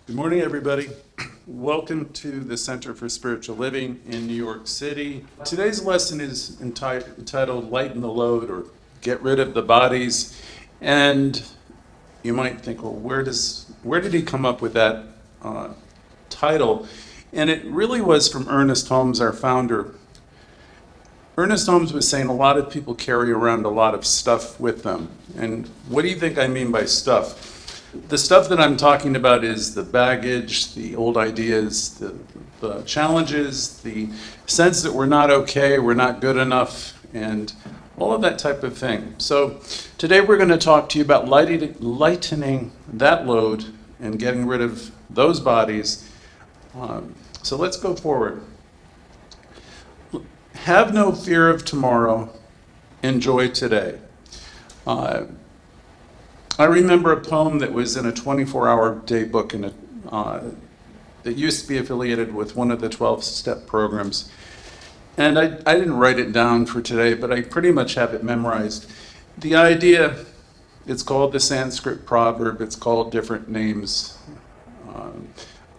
Good morning, everybody. Welcome to the Center for Spiritual Living in New York City. Today's lesson is entitled Lighten the Load, or Get Rid of the Bodies. And you might think, well, where did he come up with that title? And it really was from Ernest Holmes, our founder. Ernest Holmes was saying a lot of people carry around a lot of stuff with them. And what do you think I mean by stuff? The stuff that I'm talking about is the baggage, the old ideas, the challenges, the sense that we're not okay, we're not good enough, and all of that type of thing. So today we're going to talk to you about lightening that load and getting rid of those bodies. So let's go forward. Have no fear of tomorrow, enjoy today. I remember a poem that was in a 24-hour day book that used to be affiliated with one of the 12-step programs. And I didn't write it down for today, but I pretty much have it memorized. The idea, it's called the Sanskrit proverb, it's called different names.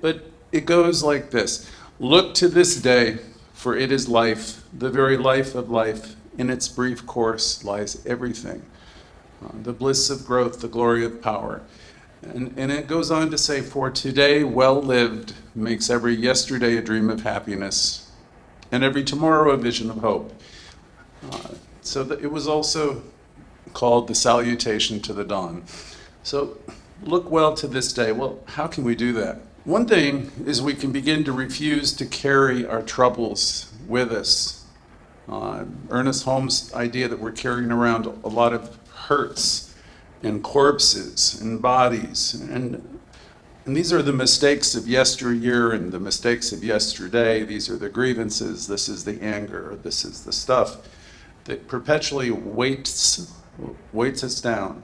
But it goes like this: look to this day, for it is life, the very life of life. In its brief course lies everything. The bliss of growth, the glory of power. And it goes on to say, for today well lived makes every yesterday a dream of happiness, and every tomorrow a vision of hope. So that it was also called the salutation to the dawn. So look well to this day. Well, how can we do that? One thing is we can begin to refuse to carry our troubles with us. Ernest Holmes' idea that we're carrying around a lot of hurts and corpses and bodies, and these are the mistakes of yesteryear and the mistakes of yesterday. These are the grievances, this is the anger, this is the stuff that perpetually weights us down.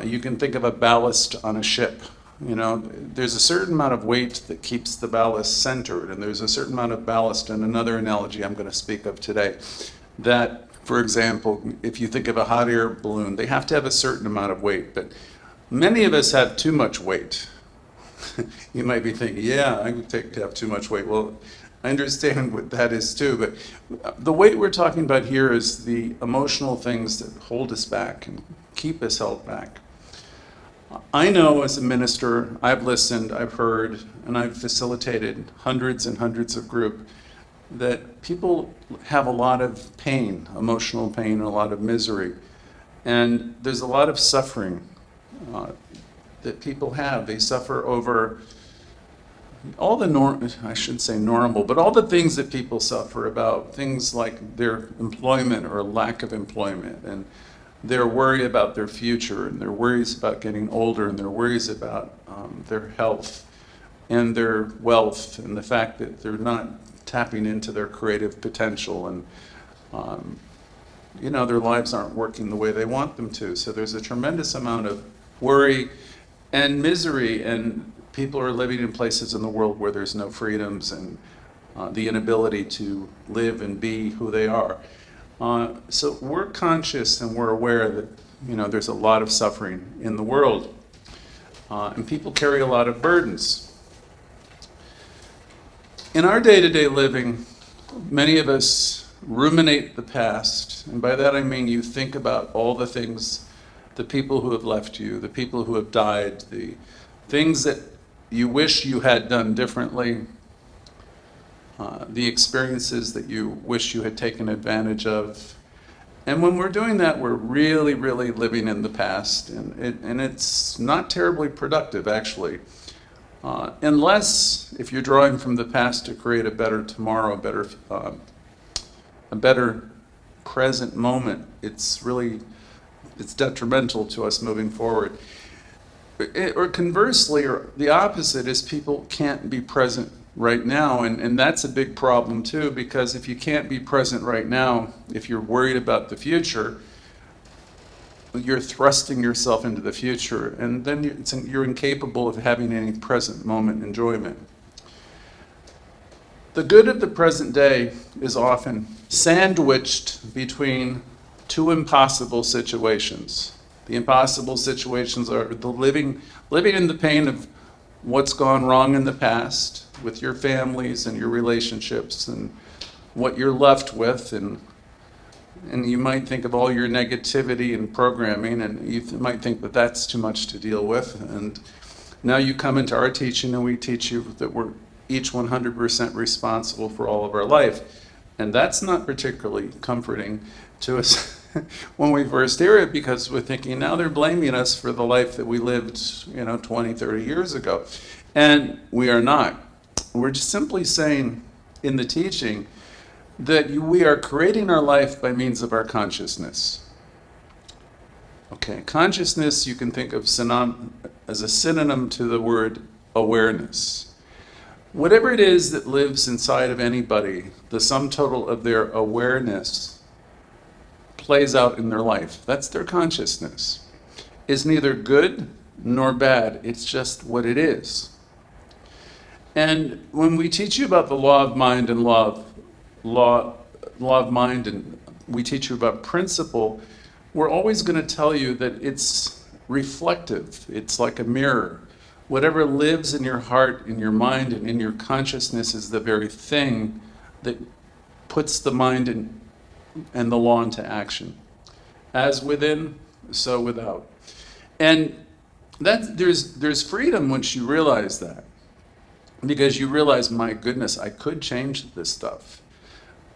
You can think of a ballast on a ship. You know, there's a certain amount of weight that keeps the ballast centered, and there's a certain amount of ballast, and another analogy I'm going to speak of today, that, for example, if you think of a hot air balloon, they have to have a certain amount of weight, but many of us have too much weight. You might be thinking, yeah, I would take to have too much weight. Well, I understand what that is too, but the weight we're talking about here is the emotional things that hold us back and keep us held back. I know as a minister, I've listened, I've heard, and I've facilitated hundreds and hundreds of groups that people have a lot of pain, emotional pain, and a lot of misery. And there's a lot of suffering that people have. They suffer over all the I shouldn't say normal, but all the things that people suffer about, things like their employment or lack of employment, and their worry about their future, and their worries about getting older, and their worries about their health and their wealth, and the fact that they're not tapping into their creative potential, and their lives aren't working the way they want them to. So there's a tremendous amount of worry and misery, and people are living in places in the world where there's no freedoms and the inability to live and be who they are. So we're conscious and we're aware that there's a lot of suffering in the world, and people carry a lot of burdens. In our day-to-day living, many of us ruminate the past, and by that I mean you think about all the things, the people who have left you, the people who have died, the things that you wish you had done differently, the experiences that you wish you had taken advantage of. And when we're doing that, we're really, really living in the past, and it's not terribly productive, actually. Unless if you're drawing from the past to create a better tomorrow, a better present moment, it's detrimental to us moving forward. Or conversely, or the opposite is people can't be present right now, and that's a big problem too, because if you can't be present right now, if you're worried about the future, you're thrusting yourself into the future, and then you're incapable of having any present moment enjoyment. The good of the present day is often sandwiched between two impossible situations. The impossible situations are the living in the pain of what's gone wrong in the past with your families and your relationships and what you're left with, and you might think of all your negativity and programming, and you might think that that's too much to deal with. And now you come into our teaching and we teach you that we're each 100% responsible for all of our life. And that's not particularly comforting to us when we first hear it, because we're thinking now they're blaming us for the life that we lived 20, 30 years ago. And we are not. We're just simply saying in the teaching that we are creating our life by means of our consciousness. Okay, consciousness you can think of as a synonym to the word awareness. Whatever it is that lives inside of anybody, the sum total of their awareness plays out in their life. That's their consciousness. It's neither good nor bad, it's just what it is. And when we teach you about the law of mind and law of mind, and we teach you about principle, we're always going to tell you that it's reflective. It's like a mirror. Whatever lives in your heart, in your mind, and in your consciousness is the very thing that puts the mind and the law into action. As within, so without. And there's freedom once you realize that. Because you realize, my goodness, I could change this stuff.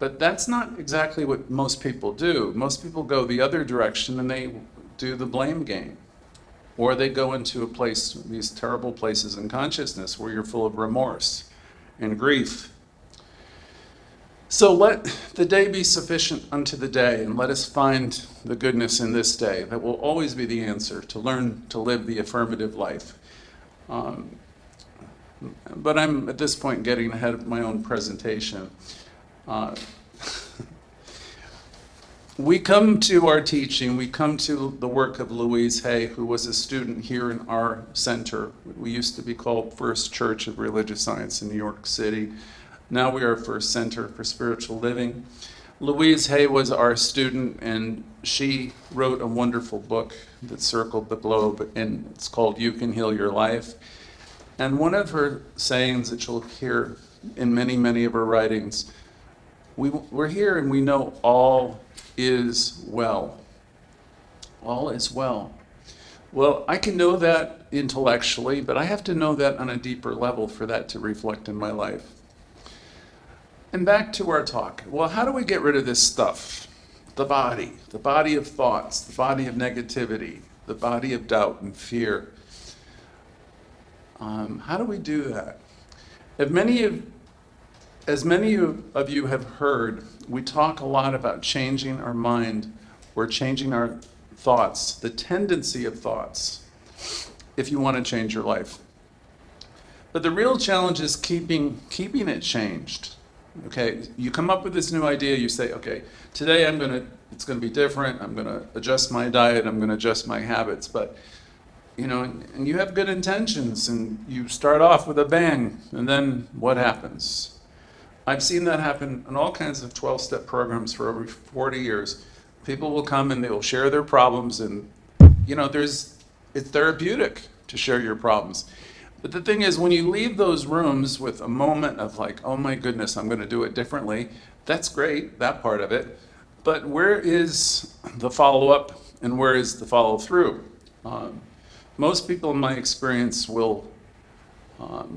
But that's not exactly what most people do. Most people go the other direction and they do the blame game. Or they go into a place, these terrible places in consciousness where you're full of remorse and grief. So let the day be sufficient unto the day, and let us find the goodness in this day. That will always be the answer, to learn to live the affirmative life. But I'm at this point getting ahead of my own presentation. We come to our teaching, we come to the work of Louise Hay, who was a student here in our center. We used to be called First Church of Religious Science in New York City. Now we are First Center for Spiritual Living. Louise Hay was our student, and she wrote a wonderful book that circled the globe, and it's called You Can Heal Your Life. And one of her sayings that you'll hear in many, many of her writings, we're here and we know all is well. All is well. Well, I can know that intellectually, but I have to know that on a deeper level for that to reflect in my life. And back to our talk. Well, how do we get rid of this stuff? The body of thoughts, the body of negativity, the body of doubt and fear. How do we do that? As many of you have heard, we talk a lot about changing our mind or changing our thoughts, the tendency of thoughts, if you want to change your life. But the real challenge is keeping it changed. Okay, you come up with this new idea, you say, okay, today it's going to be different, I'm going to adjust my diet, I'm going to adjust my habits, but and you have good intentions, and you start off with a bang, and then what happens? I've seen that happen in all kinds of 12-step programs for over 40 years. People will come and they will share their problems, and it's therapeutic to share your problems. But the thing is, when you leave those rooms with a moment of like, oh my goodness, I'm going to do it differently, that's great, that part of it. But where is the follow-up and where is the follow-through? Most people, in my experience, will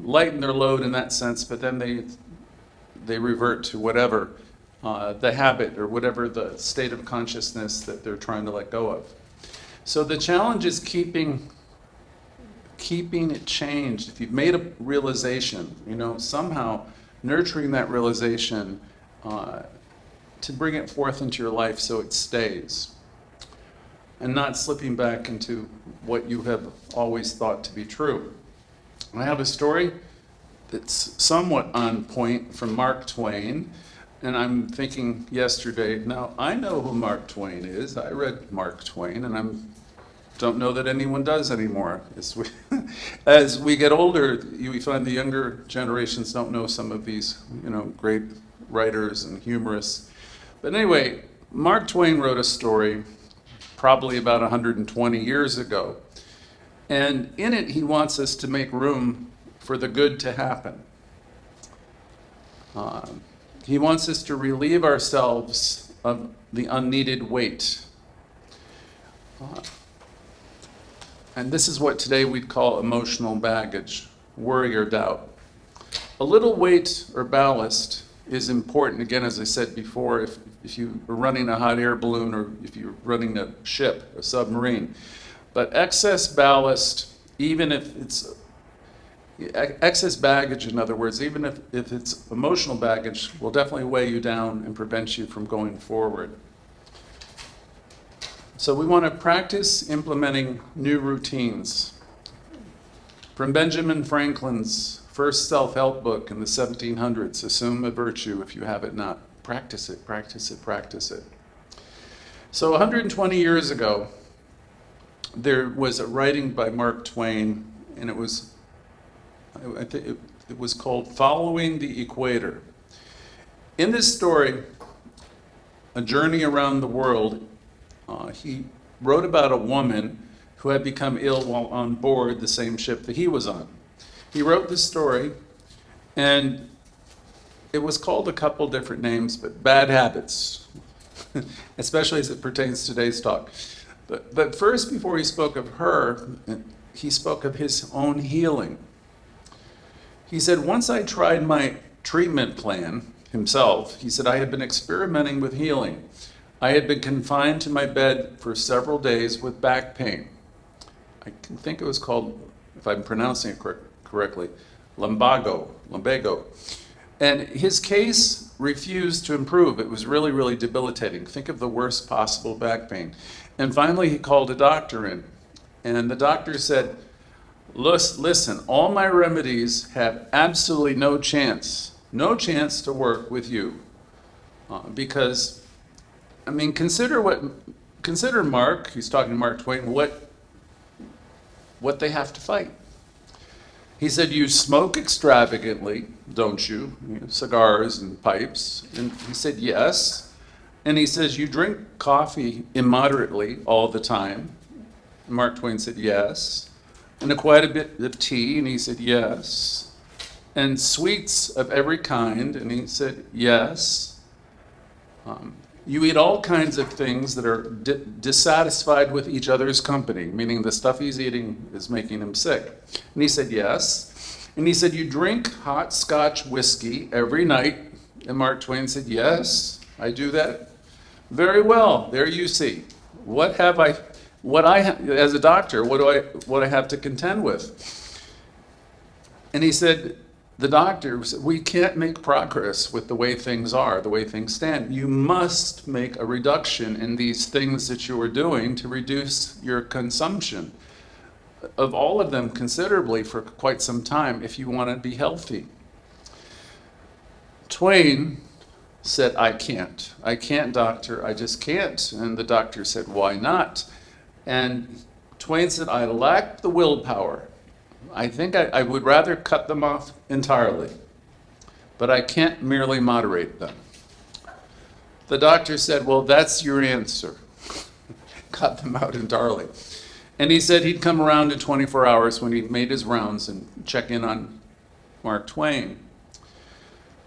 lighten their load in that sense, but then they revert to whatever the habit or whatever the state of consciousness that they're trying to let go of. So the challenge is keeping it changed. If you've made a realization, somehow nurturing that realization to bring it forth into your life so it stays, and not slipping back into what you have always thought to be true. I have a story that's somewhat on point from Mark Twain, and I'm thinking yesterday, now I know who Mark Twain is. I read Mark Twain, and I don't know that anyone does anymore. As we get older, we find the younger generations don't know some of these, great writers and humorists. But anyway, Mark Twain wrote a story probably about 120 years ago. And in it, he wants us to make room for the good to happen. He wants us to relieve ourselves of the unneeded weight. And this is what today we'd call emotional baggage, worry or doubt. A little weight or ballast is important, again, as I said before, if you are running a hot air balloon or if you're running a ship, a submarine. But excess ballast, even if it's excess baggage, in other words, even if it's emotional baggage, will definitely weigh you down and prevent you from going forward. So we want to practice implementing new routines. From Benjamin Franklin's first self-help book in the 1700s, Assume a Virtue if you have it not. Practice it, practice it, practice it. So 120 years ago, there was a writing by Mark Twain, and it was called Following the Equator. In this story, A Journey Around the World, he wrote about a woman who had become ill while on board the same ship that he was on. He wrote this story, and it was called a couple different names, but Bad Habits, especially as it pertains to today's talk. But first, before he spoke of her, he spoke of his own healing. He said, once I tried my treatment plan himself, he said, I had been experimenting with healing. I had been confined to my bed for several days with back pain. I think it was called, if I'm pronouncing it correctly, lumbago. And his case refused to improve. It was really, really debilitating. Think of the worst possible back pain. And finally, he called a doctor in. And the doctor said, listen, all my remedies have absolutely no chance to work with you. Because, I mean, consider Mark, he's talking to Mark Twain, what they have to fight. He said, you smoke extravagantly, don't you? Cigars and pipes. And he said, yes. And he says, you drink coffee immoderately all the time. And Mark Twain said, yes. And quite a bit of tea, and he said, yes. And sweets of every kind, and he said, yes. You eat all kinds of things that are dissatisfied with each other's company, meaning the stuff he's eating is making him sick. And he said, yes. And he said, you drink hot Scotch whiskey every night. And Mark Twain said, yes, I do that. Very well, there you see. As a doctor, what I have to contend with? And he said, the doctor said, we can't make progress with the way things are, the way things stand. You must make a reduction in these things that you are doing to reduce your consumption of all of them considerably for quite some time if you want to be healthy. Twain said, I can't, doctor, I just can't. And the doctor said, why not? And Twain said, I lack the willpower. I think I would rather cut them off entirely, but I can't merely moderate them. The doctor said, well, that's your answer. Cut them out entirely. And he said he'd come around in 24 hours when he'd made his rounds and check in on Mark Twain.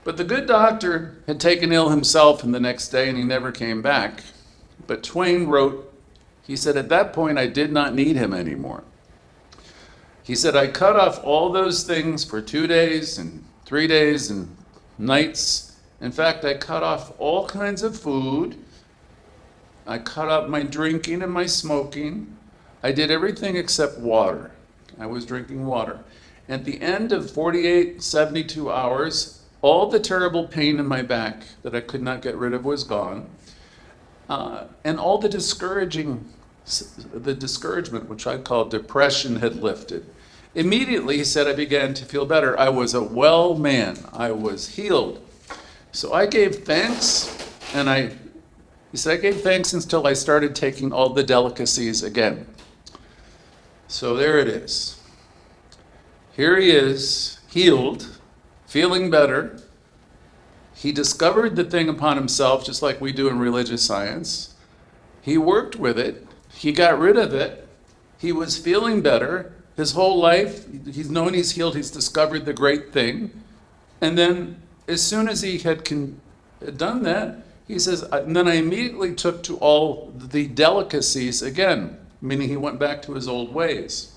But the good doctor had taken ill himself the next day and he never came back. But Twain wrote, he said, at that point I did not need him anymore. He said, I cut off all those things for 2 days and 3 days and nights. In fact, I cut off all kinds of food. I cut out my drinking and my smoking. I did everything except water. I was drinking water. At the end of 48, 72 hours, all the terrible pain in my back that I could not get rid of was gone. And all the discouragement, which I call depression, had lifted. Immediately, he said, I began to feel better. I was a well man. I was healed. So I gave thanks, he said, I gave thanks until I started taking all the delicacies again. So there it is. Here he is, healed, feeling better. He discovered the thing upon himself, just like we do in religious science. He worked with it. He got rid of it. He was feeling better. His whole life, he's known he's healed, he's discovered the great thing. And then as soon as he had done that, he says, and then I immediately took to all the delicacies again, meaning he went back to his old ways.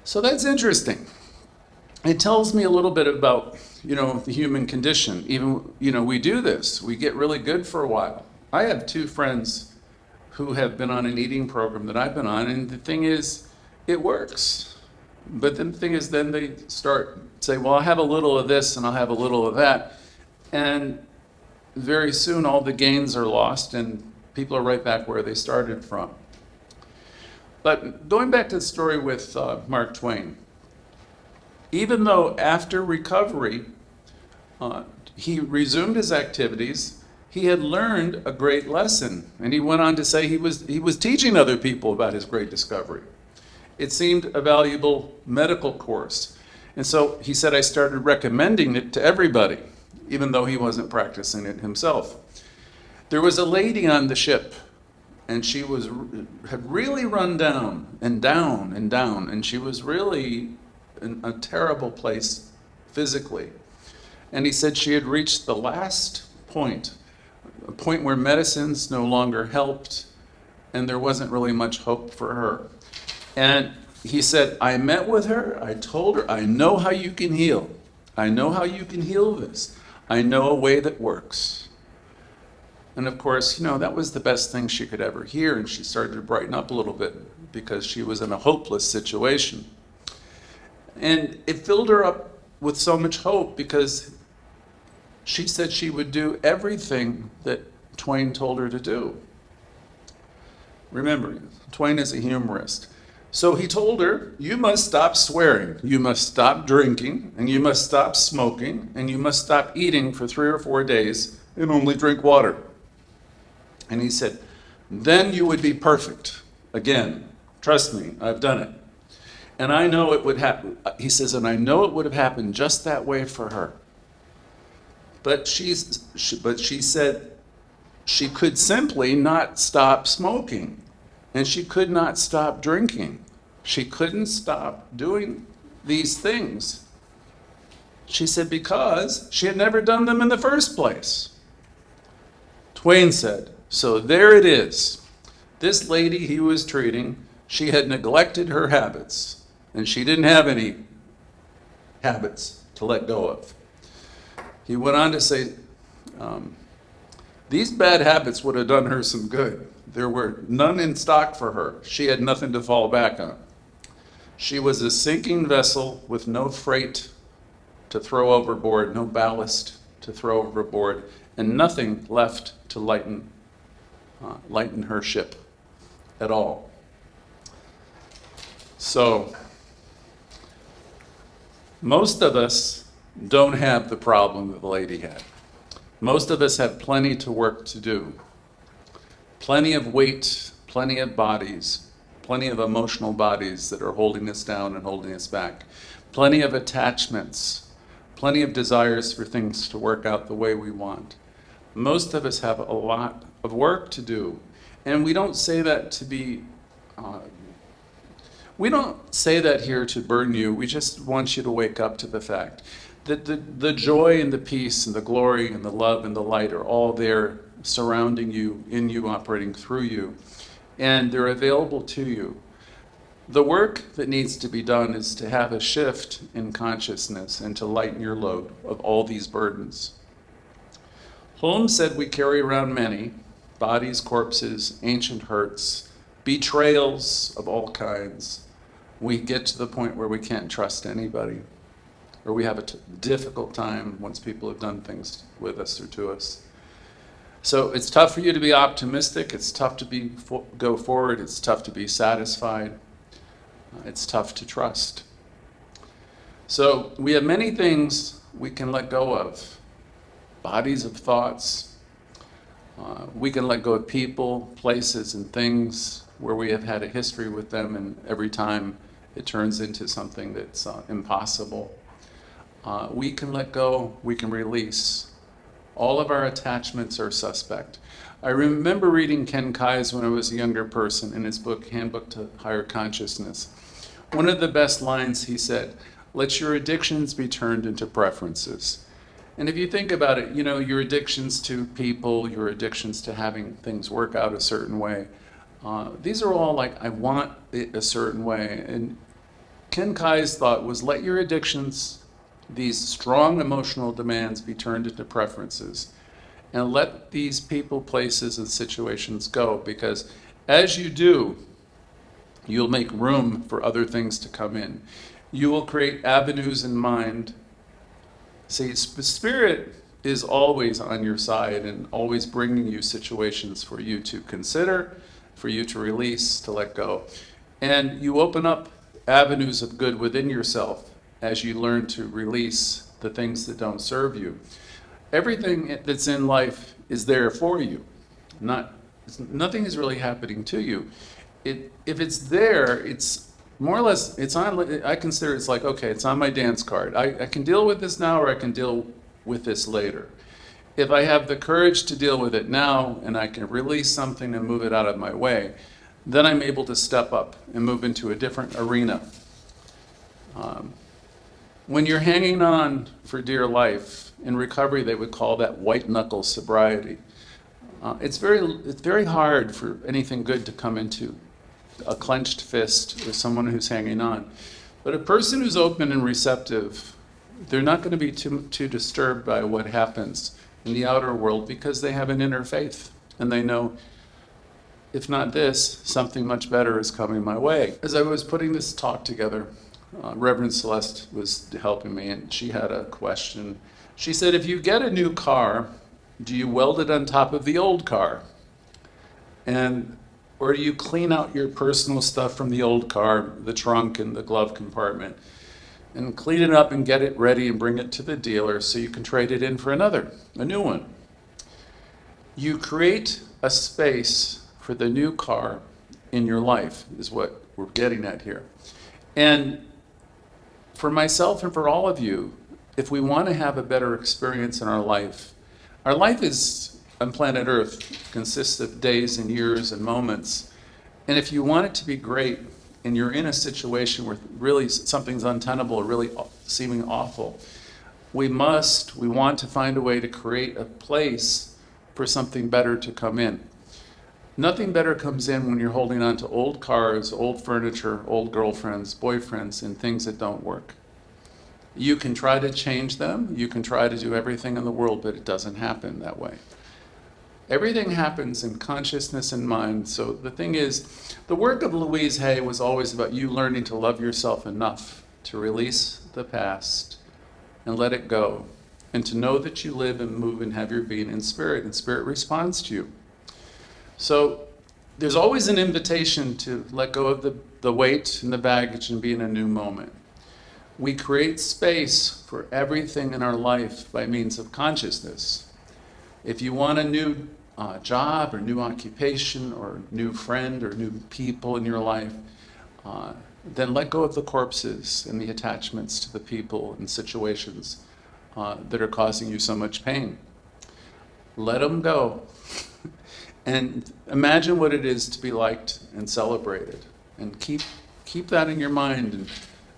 So that's interesting. It tells me a little bit about, the human condition. Even, we do this. We get really good for a while. I have 2 friends who have been on an eating program that I've been on, and the thing is, it works. But then the thing is, then they start say, well, I'll have a little of this and I'll have a little of that. And very soon all the gains are lost and people are right back where they started from. But going back to the story with Mark Twain, even though after recovery, he resumed his activities, he had learned a great lesson. And he went on to say he was teaching other people about his great discovery. It seemed a valuable medical course. And so he said, I started recommending it to everybody, even though he wasn't practicing it himself. There was a lady on the ship, and she had really run down and down and down, and she was really in a terrible place physically. And he said she had reached the last point, a point where medicines no longer helped, and there wasn't really much hope for her. And he said, I met with her, I told her, I know how you can heal. I know how you can heal this. I know a way that works. And of course, that was the best thing she could ever hear, and she started to brighten up a little bit because she was in a hopeless situation. And it filled her up with so much hope because she said she would do everything that Twain told her to do. Remember, Twain is a humorist. So he told her, you must stop swearing, you must stop drinking, and you must stop smoking, and you must stop eating for 3 or 4 days and only drink water. And he said, then you would be perfect. Again, trust me, I've done it. And I know it would happen. He says, and I know it would have happened just that way for her. But she said she could simply not stop smoking. And she could not stop drinking. She couldn't stop doing these things. She said because she had never done them in the first place. Twain said, so there it is. This lady he was treating, she had neglected her habits, and she didn't have any habits to let go of. He went on to say, these bad habits would have done her some good. There were none in stock for her. She had nothing to fall back on. She was a sinking vessel with no freight to throw overboard, no ballast to throw overboard, and nothing left to lighten her ship at all. So, most of us don't have the problem that the lady had. Most of us have plenty to work to do. Plenty of weight, plenty of bodies, plenty of emotional bodies that are holding us down and holding us back. Plenty of attachments, plenty of desires for things to work out the way we want. Most of us have a lot of work to do. And we don't say that to be, we don't say that here to burden you. We just want you to wake up to the fact that the joy and the peace and the glory and the love and the light are all there surrounding you, in you, operating through you, and they're available to you. The work that needs to be done is to have a shift in consciousness and to lighten your load of all these burdens. Holmes said we carry around many bodies, corpses, ancient hurts, betrayals of all kinds. We get to the point where we can't trust anybody, or we have a difficult time once people have done things with us or to us. So it's tough for you to be optimistic. It's tough to go forward. It's tough to be satisfied. It's tough to trust. So we have many things we can let go of. Bodies of thoughts. We can let go of people, places, and things where we have had a history with them, and every time it turns into something that's impossible. We can let go, we can release. All of our attachments are suspect. I remember reading Ken Kai's when I was a younger person in his book, Handbook to Higher Consciousness. One of the best lines he said, "Let your addictions be turned into preferences." And if you think about it, your addictions to people, your addictions to having things work out a certain way, these are all like, I want it a certain way. And Ken Kai's thought was, let your addictions, these strong emotional demands, be turned into preferences. And let these people, places, and situations go, because as you do, you'll make room for other things to come in. You will create avenues in mind. See, Spirit is always on your side and always bringing you situations for you to consider, for you to release, to let go. And you open up avenues of good within yourself as you learn to release the things that don't serve you. Everything that's in life is there for you. Nothing is really happening to you. If it's there, it's more or less, it's on. I consider it's like, okay, it's on my dance card. I can deal with this now, or I can deal with this later. If I have the courage to deal with it now, and I can release something and move it out of my way, then I'm able to step up and move into a different arena. When you're hanging on for dear life, in recovery they would call that white knuckle sobriety. It's very hard for anything good to come into a clenched fist or someone who's hanging on. But a person who's open and receptive, they're not going to be too disturbed by what happens in the outer world, because they have an inner faith and they know, if not this, something much better is coming my way. As I was putting this talk together, Reverend Celeste was helping me, and she had a question. She said, if you get a new car, do you weld it on top of the old car? Or do you clean out your personal stuff from the old car, the trunk and the glove compartment, and clean it up and get it ready and bring it to the dealer so you can trade it in for a new one? You create a space for the new car in your life, is what we're getting at here. And for myself and for all of you, if we want to have a better experience in our life is, on planet Earth, consists of days and years and moments. And if you want it to be great, and you're in a situation where really something's untenable or really seeming awful, we want to find a way to create a place for something better to come in. Nothing better comes in when you're holding on to old cars, old furniture, old girlfriends, boyfriends, and things that don't work. You can try to change them, you can try to do everything in the world, but it doesn't happen that way. Everything happens in consciousness and mind. So the thing is, the work of Louise Hay was always about you learning to love yourself enough to release the past and let it go, and to know that you live and move and have your being in Spirit, and Spirit responds to you. So there's always an invitation to let go of the weight and the baggage and be in a new moment. We create space for everything in our life by means of consciousness. If you want a new job or new occupation or new friend or new people in your life, then let go of the corpses and the attachments to the people and situations that are causing you so much pain. Let them go. And imagine what it is to be liked and celebrated. And keep that in your mind, and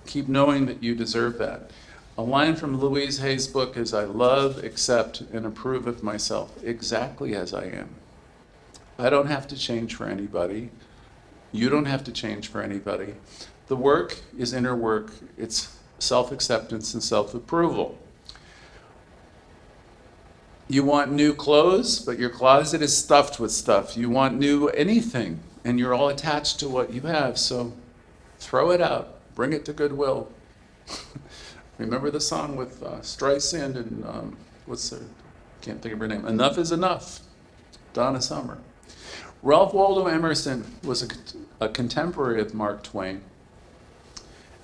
keep knowing that you deserve that. A line from Louise Hay's book is, I love, accept, and approve of myself exactly as I am. I don't have to change for anybody. You don't have to change for anybody. The work is inner work. It's self-acceptance and self-approval. You want new clothes, but your closet is stuffed with stuff. You want new anything, and you're all attached to what you have, so throw it out. Bring it to Goodwill. Remember the song with Streisand and can't think of her name. Enough is Enough. Donna Summer. Ralph Waldo Emerson was a contemporary of Mark Twain,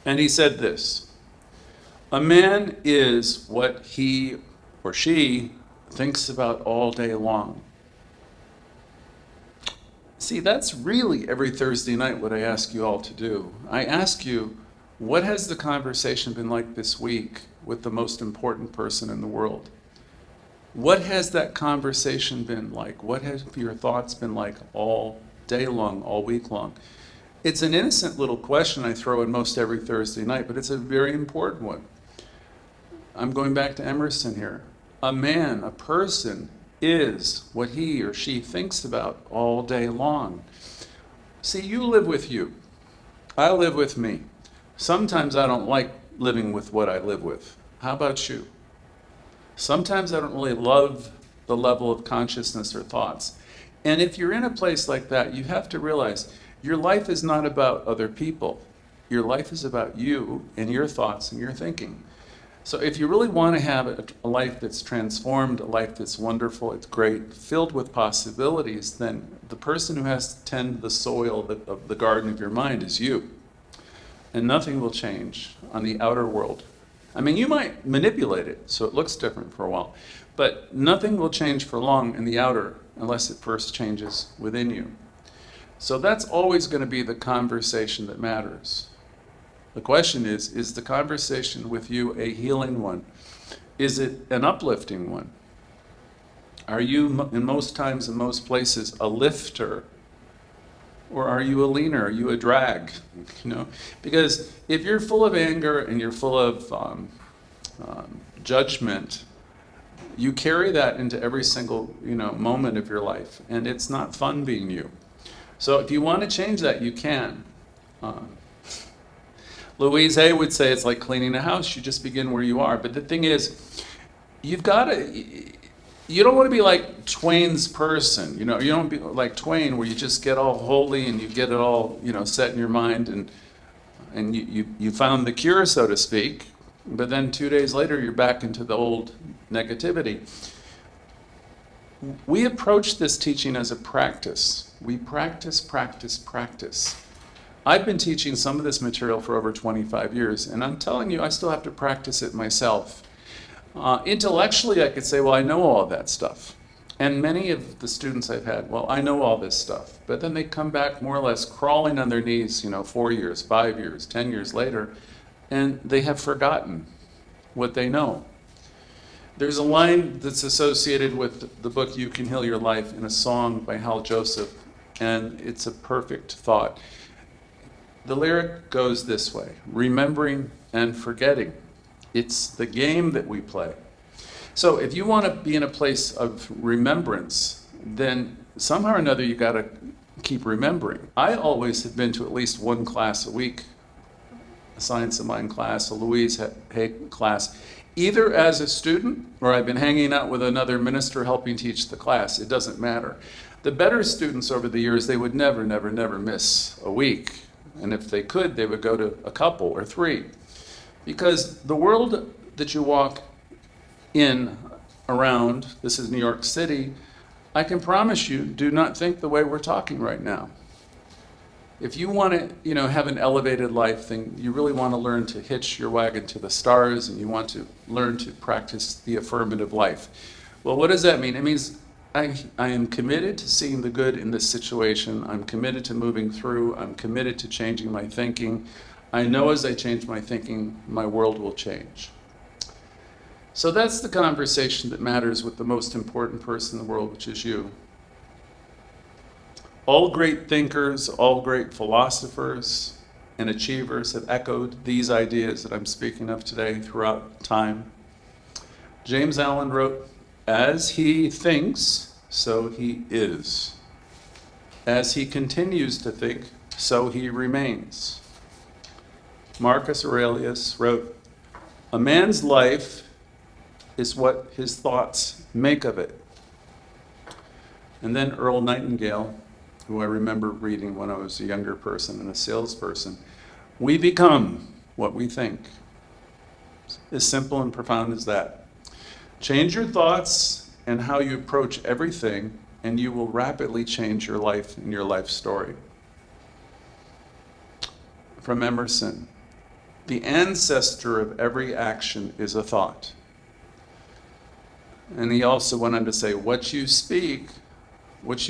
and he said this: a man is what he or she thinks about all day long. See, that's really every Thursday night what I ask you all to do. I ask you, what has the conversation been like this week with the most important person in the world? What has that conversation been like? What have your thoughts been like all day long, all week long? It's an innocent little question I throw in most every Thursday night, but it's a very important one. I'm going back to Emerson here. A man, a person, is what he or she thinks about all day long. See, you live with you. I live with me. Sometimes I don't like living with what I live with. How about you? Sometimes I don't really love the level of consciousness or thoughts. And if you're in a place like that, you have to realize your life is not about other people. Your life is about you and your thoughts and your thinking. So if you really want to have a life that's transformed, a life that's wonderful, it's great, filled with possibilities, then the person who has to tend the soil of the garden of your mind is you. And nothing will change on the outer world. I mean, you might manipulate it so it looks different for a while, but nothing will change for long in the outer unless it first changes within you. So that's always going to be the conversation that matters. The question is the conversation with you a healing one? Is it an uplifting one? Are you, in most times, in most places, a lifter? Or are you a leaner? Are you a drag? You know, because if you're full of anger and you're full of judgment, you carry that into every single moment of your life, and it's not fun being you. So if you want to change that, you can. Louise Hay would say it's like cleaning a house. You just begin where you are. But the thing is, you don't want to be like Twain's person. You don't be like Twain where you just get all holy and you get it all, set in your mind and you found the cure, so to speak. But then 2 days later, you're back into the old negativity. We approach this teaching as a practice. We practice, practice, practice. I've been teaching some of this material for over 25 years, and I'm telling you, I still have to practice it myself. Intellectually, I could say, well, I know all of that stuff. And many of the students I've had, well, I know all this stuff. But then they come back more or less crawling on their knees, 4 years, 5 years, 10 years later, and they have forgotten what they know. There's a line that's associated with the book You Can Heal Your Life in a song by Hal Joseph, and it's a perfect thought. The lyric goes this way: remembering and forgetting. It's the game that we play. So if you want to be in a place of remembrance, then somehow or another you got to keep remembering. I always have been to at least one class a week, a Science of Mind class, a Louise Hay class, either as a student or I've been hanging out with another minister helping teach the class. It doesn't matter. The better students over the years, they would never, never, never miss a week. And if they could, they would go to a couple or three. Because the world that you walk in, around, this is New York City, I can promise you, do not think the way we're talking right now. If you want to, have an elevated life, then you really want to learn to hitch your wagon to the stars, and you want to learn to practice the affirmative life. Well, what does that mean? It means I am committed to seeing the good in this situation. I'm committed to moving through. I'm committed to changing my thinking. I know as I change my thinking, my world will change. So that's the conversation that matters with the most important person in the world, which is you. All great thinkers, all great philosophers and achievers have echoed these ideas that I'm speaking of today throughout time. James Allen wrote, "As he thinks, so he is. As he continues to think, so he remains." Marcus Aurelius wrote, "A man's life is what his thoughts make of it." And then Earl Nightingale, who I remember reading when I was a younger person and a salesperson, "We become what we think." As simple and profound as that. Change your thoughts and how you approach everything, and you will rapidly change your life and your life story. From Emerson, "The ancestor of every action is a thought." And he also went on to say, what you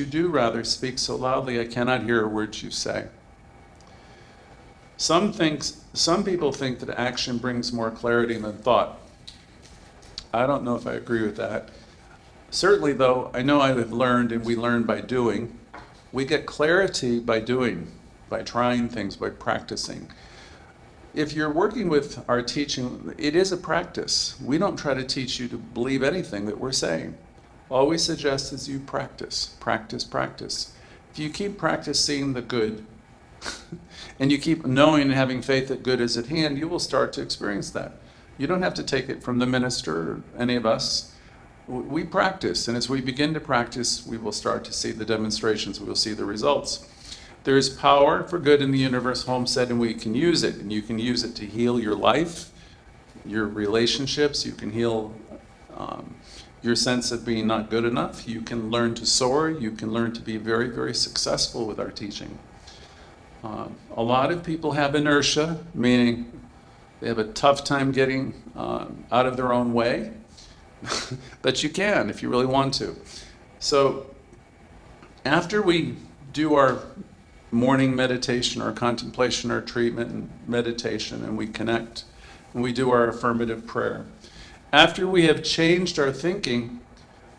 do rather, speak so loudly I cannot hear a word you say. Some people think that action brings more clarity than thought. I don't know if I agree with that. Certainly, though, I know I have learned, and we learn by doing. We get clarity by doing. by trying things, by practicing. If you're working with our teaching, it is a practice. We don't try to teach you to believe anything that we're saying. All we suggest is you practice, practice, practice. If you keep practicing the good, and you keep knowing and having faith that good is at hand, you will start to experience that. You don't have to take it from the minister or any of us. We practice, and as we begin to practice, we will start to see the demonstrations, we will see the results. There is power for good in the universe, Holmes said, and we can use it. And you can use it to heal your life, your relationships. You can heal your sense of being not good enough. You can learn to soar. You can learn to be very, very successful with our teaching. A lot of people have inertia, meaning they have a tough time getting out of their own way. But you can if you really want to. So after we do our morning meditation, our contemplation, our treatment and meditation, and we connect, and we do our affirmative prayer. After we have changed our thinking,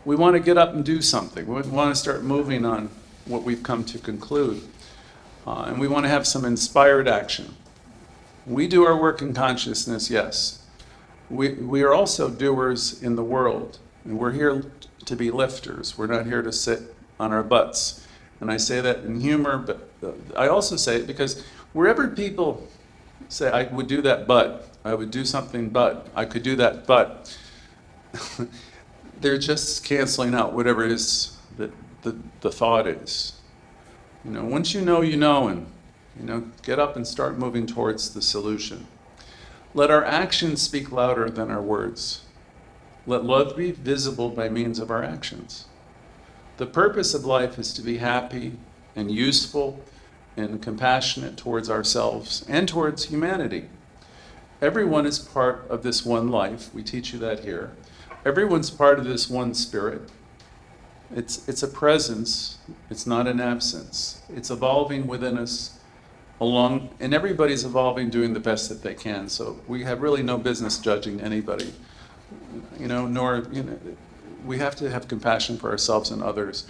we want to get up and do something. We want to start moving on what we've come to conclude. And we want to have some inspired action. We do our work in consciousness, yes. We are also doers in the world. And we're here to be lifters. We're not here to sit on our butts. And I say that in humor, but I also say it because wherever people say, I would do that, but, I would do something, but, I could do that, but, they're just canceling out whatever it is that the thought is. You know, once you know, and get up and start moving towards the solution. Let our actions speak louder than our words. Let love be visible by means of our actions. The purpose of life is to be happy and useful and compassionate towards ourselves and towards humanity. Everyone is part of this one life. We teach you that here. Everyone's part of this one spirit. It's a presence. It's not an absence. It's evolving within us and everybody's evolving, doing the best that they can. So we have really no business judging anybody, we have to have compassion for ourselves and others.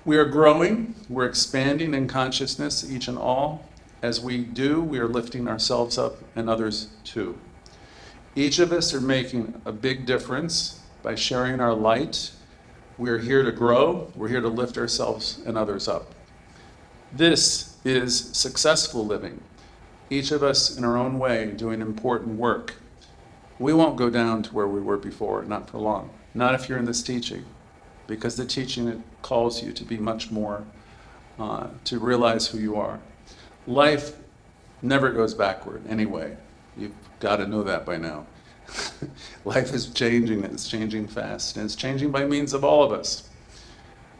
We are growing, we're expanding in consciousness, each and all. As we do, we are lifting ourselves up and others too. Each of us are making a big difference by sharing our light. We're here to grow, we're here to lift ourselves and others up. This is successful living. Each of us in our own way doing important work. We won't go down to where we were before, not for long. Not if you're in this teaching, because the teaching calls you to be much more, to realize who you are. Life never goes backward anyway. You've got to know that by now. Life is changing, it's changing fast, and it's changing by means of all of us.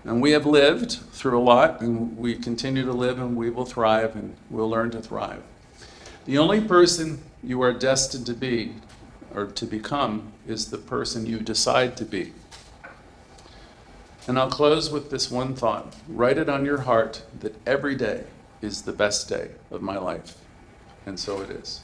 And we have lived through a lot, and we continue to live, and we will thrive, and we'll learn to thrive. The only person you are destined to be, or to become, is the person you decide to be. And I'll close with this one thought. Write it on your heart that every day is the best day of my life. And so it is.